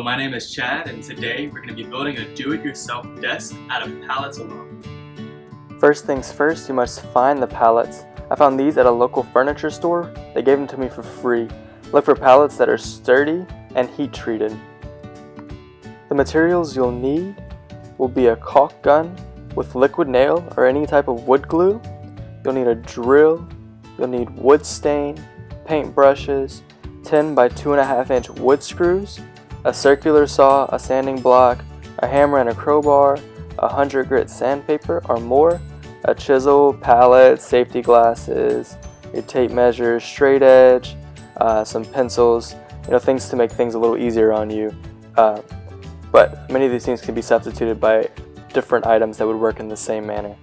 Hello, my name is Chad, and today we're going to be building a do-it-yourself desk out of pallets alone. First things first, you must find the pallets. I found these at a local furniture store. They gave them to me for free. Look for pallets that are sturdy and heat treated. The materials you'll need will be a caulk gun with liquid nail or any type of wood glue. You'll need a drill. You'll need wood stain, paint brushes, 10 by 2.5 inch wood screws, a circular saw, a sanding block, a hammer and a crowbar, 100 grit sandpaper or more, a chisel, palette, safety glasses, your tape measure, straight edge, some pencils, things to make things a little easier on you. But many of these things can be substituted by different items that would work in the same manner.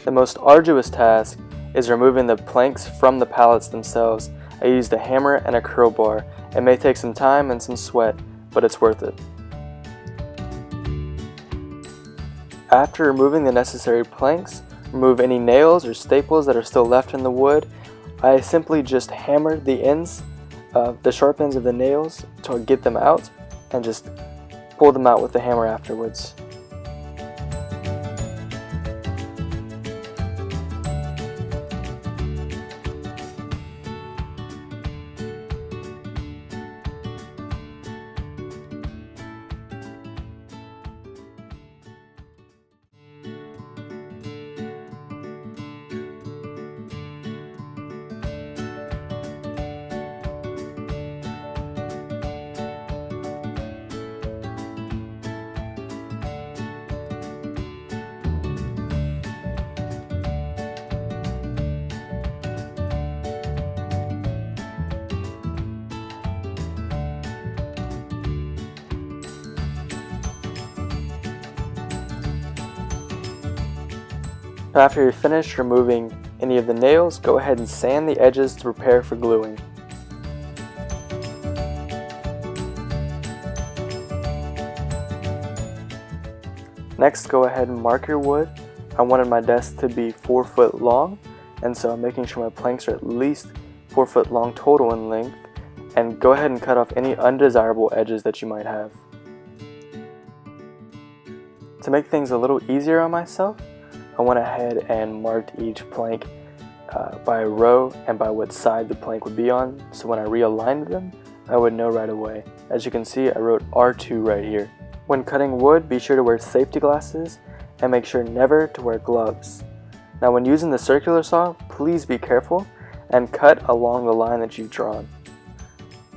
The most arduous task is removing the planks from the pallets themselves. I used a hammer and a crowbar. It may take some time and some sweat, but it's worth it. After removing the necessary planks, remove any nails or staples that are still left in the wood. I simply just hammered the ends, the sharp ends of the nails to get them out, and just pull them out with the hammer afterwards. After you're finished removing any of the nails, go ahead and sand the edges to prepare for gluing. Next, go ahead and mark your wood. I wanted my desk to be 4 foot long, and so I'm making sure my planks are at least 4 foot long total in length, and go ahead and cut off any undesirable edges that you might have. To make things a little easier on myself, I went ahead and marked each plank by a row and by what side the plank would be on, so when I realigned them, I would know right away. As you can see, I wrote R2 right here. When cutting wood, be sure to wear safety glasses and make sure never to wear gloves. Now when using the circular saw, please be careful and cut along the line that you've drawn,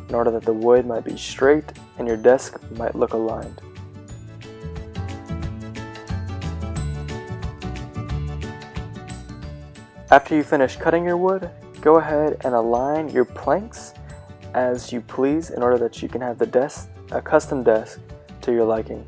in order that the wood might be straight and your desk might look aligned. After you finish cutting your wood, go ahead and align your planks as you please in order that you can have the desk, a custom desk to your liking.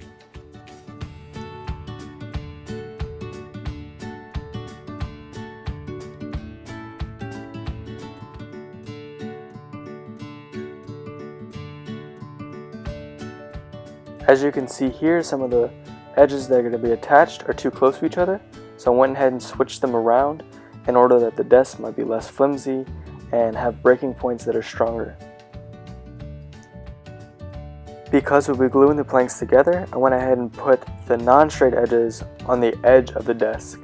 As you can see here, some of the edges that are going to be attached are too close to each other, so I went ahead and switched them around in order that the desk might be less flimsy and have breaking points that are stronger. Because we'll be gluing the planks together, I went ahead and put the non-straight edges on the edge of the desk.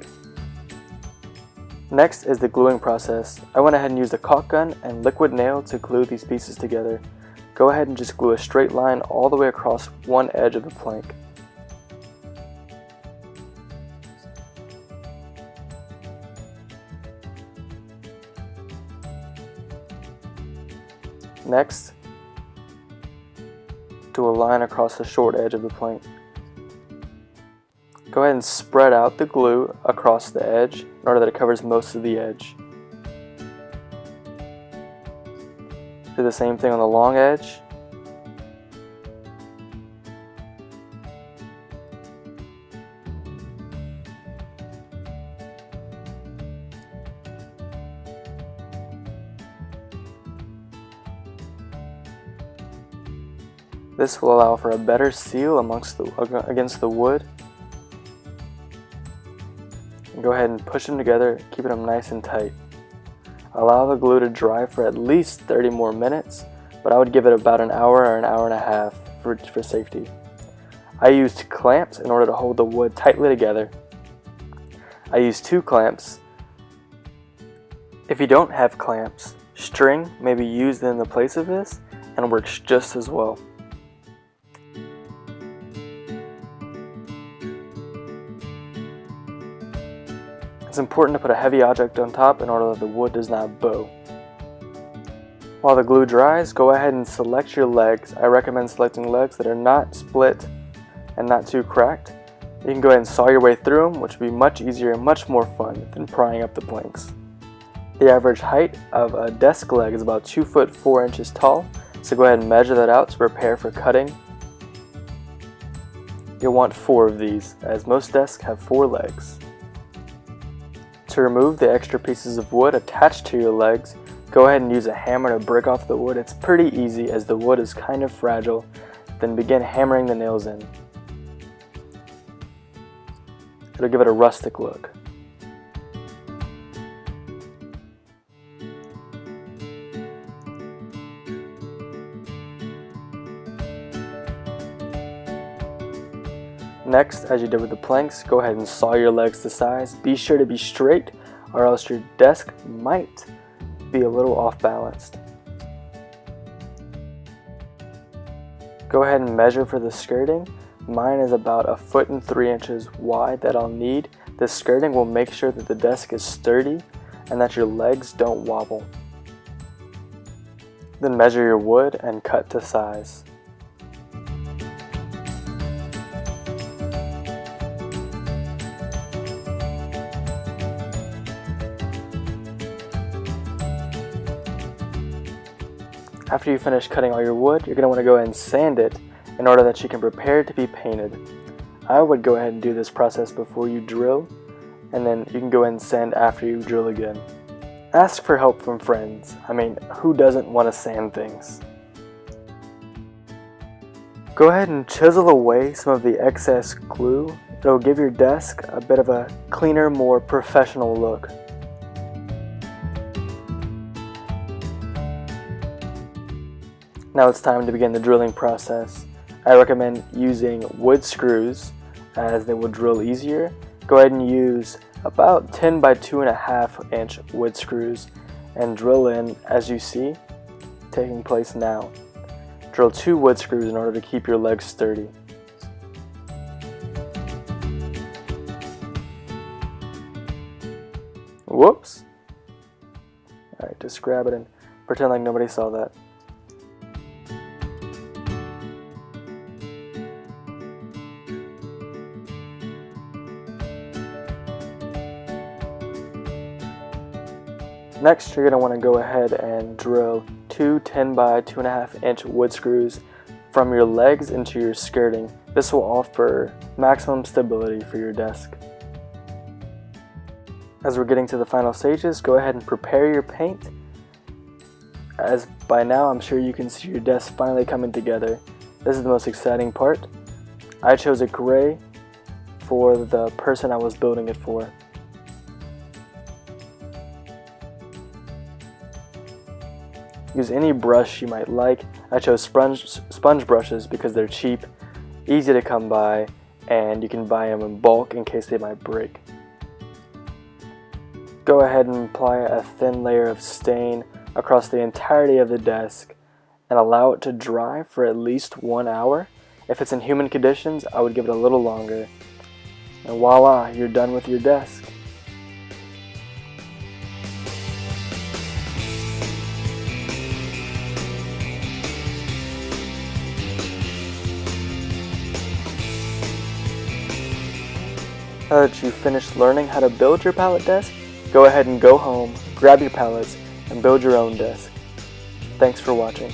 Next is the gluing process. I went ahead and used a caulk gun and liquid nail to glue these pieces together. Go ahead and just glue a straight line all the way across one edge of the plank. Next, do a line across the short edge of the plank. Go ahead and spread out the glue across the edge in order that it covers most of the edge. Do the same thing on the long edge. This will allow for a better seal against the wood. And go ahead and push them together, keeping them nice and tight. Allow the glue to dry for at least 30 more minutes, but I would give it about an hour or an hour and a half for safety. I used clamps in order to hold the wood tightly together. I used 2 clamps. If you don't have clamps, string may be used in the place of this and works just as well. It's important to put a heavy object on top in order that the wood does not bow. While the glue dries, go ahead and select your legs. I recommend selecting legs that are not split and not too cracked. You can go ahead and saw your way through them, which will be much easier and much more fun than prying up the planks. The average height of a desk leg is about 2 foot 4 inches tall, so go ahead and measure that out to prepare for cutting. You'll want 4 of these, as most desks have 4 legs. To remove the extra pieces of wood attached to your legs, go ahead and use a hammer to break off the wood. It's pretty easy as the wood is kind of fragile. Then begin hammering the nails in. It'll give it a rustic look. Next, as you did with the planks, go ahead and saw your legs to size. Be sure to be straight or else your desk might be a little off balanced. Go ahead and measure for the skirting. Mine is about 1 foot and 3 inches wide that I'll need. This skirting will make sure that the desk is sturdy and that your legs don't wobble. Then measure your wood and cut to size. After you finish cutting all your wood, you're going to want to go ahead and sand it in order that you can prepare it to be painted. I would go ahead and do this process before you drill, and then you can go ahead and sand after you drill again. Ask for help from friends. I mean, who doesn't want to sand things? Go ahead and chisel away some of the excess glue. It'll give your desk a bit of a cleaner, more professional look. Now it's time to begin the drilling process. I recommend using wood screws as they will drill easier. Go ahead and use about 10 by 2.5 inch wood screws and drill in as you see taking place now. Drill 2 wood screws in order to keep your legs sturdy. Whoops! Alright, just grab it and pretend like nobody saw that. Next, you're going to want to go ahead and drill 2 10 by 2.5 inch wood screws from your legs into your skirting. This will offer maximum stability for your desk. As we're getting to the final stages, go ahead and prepare your paint. As by now, I'm sure you can see your desk finally coming together. This is the most exciting part. I chose a gray for the person I was building it for. Use any brush you might like. I chose sponge brushes because they're cheap, easy to come by, and you can buy them in bulk in case they might break. Go ahead and apply a thin layer of stain across the entirety of the desk and allow it to dry for at least 1 hour. If it's in humid conditions, I would give it a little longer. And voila, you're done with your desk. Now that you've finished learning how to build your pallet desk, go ahead and go home, grab your pallets, and build your own desk. Thanks for watching.